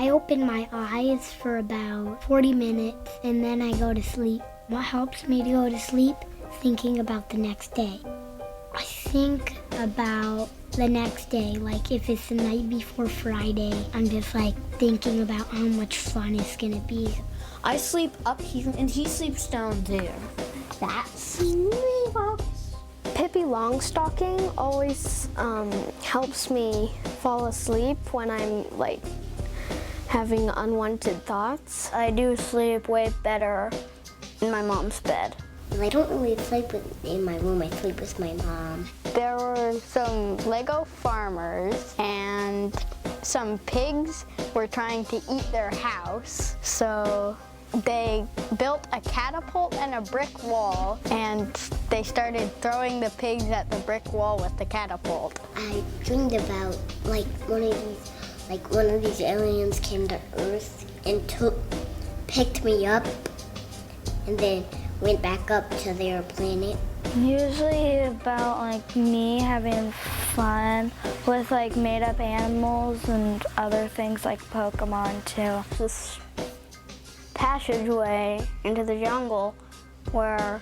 I open my eyes for about 40 minutes and then I go to sleep. What helps me to go to sleep? Thinking about the next day. I think about the next day, like if it's the night before Friday, I'm just like thinking about how much fun it's gonna be. I sleep up here and he sleeps down there. That's me. Pippi Longstocking always helps me fall asleep when I'm like having unwanted thoughts. I do sleep way better in my mom's bed. I don't really sleep in my room, I sleep with my mom. There were some Lego farmers and some pigs were trying to eat their house. So they built a catapult and a brick wall and they started throwing the pigs at the brick wall with the catapult. I dreamed about like one of these aliens came to Earth and picked me up and then went back up to their planet. Usually about like me having fun with like made up animals and other things like Pokemon too. This passageway into the jungle where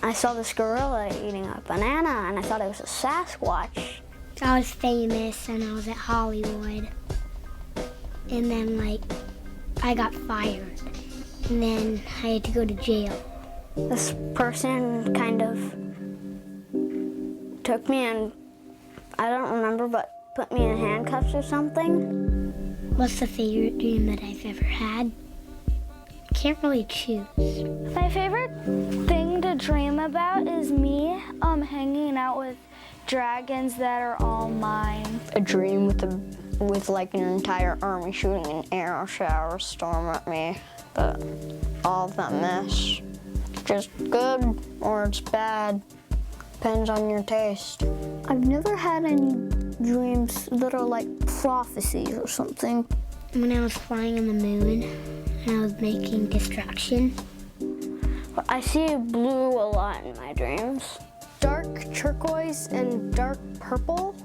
I saw this gorilla eating a banana and I thought it was a Sasquatch. I was famous and I was at Hollywood. And then like I got fired. And then I had to go to jail. This person kind of took me and I don't remember, but put me in handcuffs or something. What's the favorite dream that I've ever had? Can't really choose. My favorite thing to dream about is me hanging out with dragons that are all mine. A dream with like an entire army shooting an arrow shower storm at me, but all of that mess. Just good or it's bad. Depends on your taste. I've never had any dreams that are like prophecies or something. When I was flying on the moon and I was making destruction. I see blue a lot in my dreams. Dark turquoise and dark purple.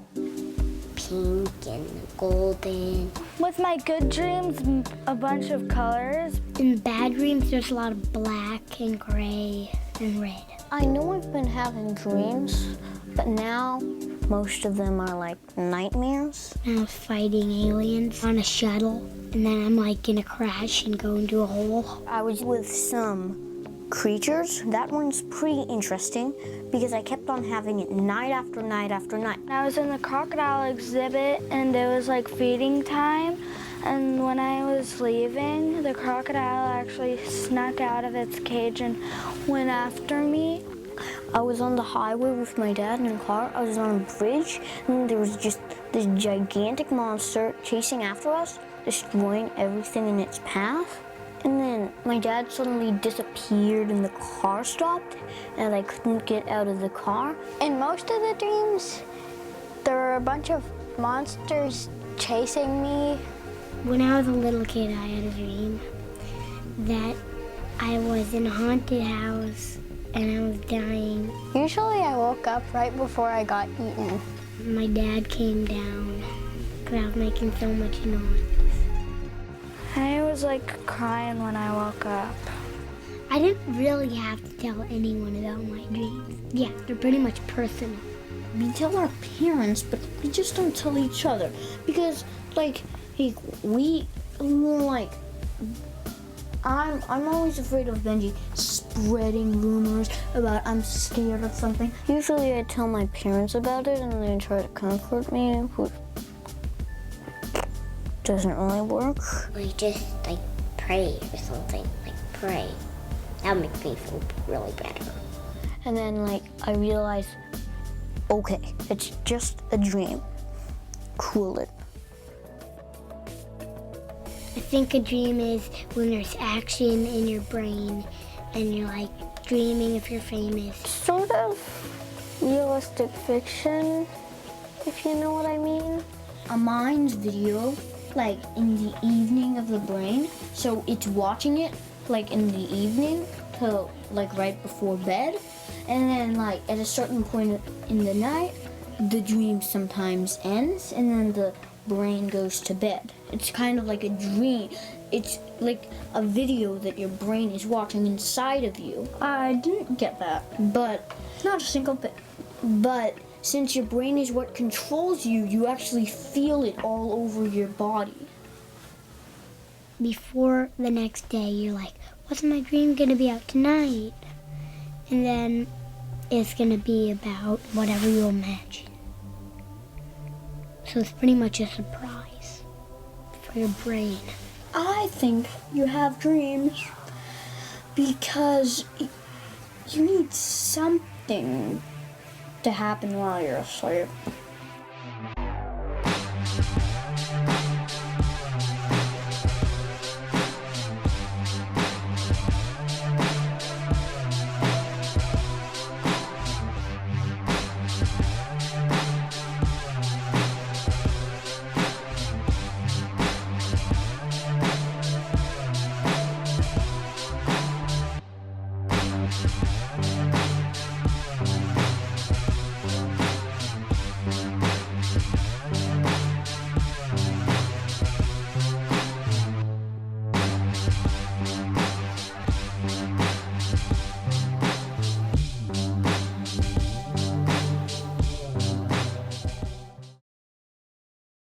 Pink and golden. With my good dreams, a bunch of colors. In bad dreams, there's a lot of black and gray and red. I know I've been having dreams, but now most of them are like nightmares. And I was fighting aliens on a shuttle, and then I'm like gonna crash and go into a hole. I was with some creatures. That one's pretty interesting because I kept on having it night after night after night. I was in the crocodile exhibit and it was like feeding time. And when I was leaving, the crocodile actually snuck out of its cage and went after me. I was on the highway with my dad in a car. I was on a bridge and there was just this gigantic monster chasing after us, destroying everything in its path. And then my dad suddenly disappeared and the car stopped and I couldn't get out of the car. In most of the dreams, there were a bunch of monsters chasing me. When I was a little kid, I had a dream that I was in a haunted house and I was dying. Usually I woke up right before I got eaten. My dad came down because I was making so much noise. I was like crying when I woke up. I didn't really have to tell anyone about my dreams. Yeah, they're pretty much personal. We tell our parents, but we just don't tell each other because like we're like I'm always afraid of Benji spreading rumors about I'm scared of something. Usually I tell my parents about it and they try to comfort me, which doesn't really work. Like just like pray or something, like pray. That makes me feel really better. And then like I realize, okay, it's just a dream. Cool it. I think a dream is when there's action in your brain and you're like dreaming if you're famous. Sort of realistic fiction, if you know what I mean. A mind's video, like in the evening of the brain, so it's watching it like in the evening till like right before bed, and then like at a certain point in the night the dream sometimes ends and then the brain goes to bed. It's kind of like a dream. It's like a video that your brain is watching inside of you. I didn't get that. But Not a single bit. But since your brain is what controls you, you actually feel it all over your body. Before the next day, you're like, what's my dream gonna be about tonight? And then it's gonna be about whatever you imagine. So it's pretty much a surprise for your brain. I think you have dreams because you need something to happen while you're asleep.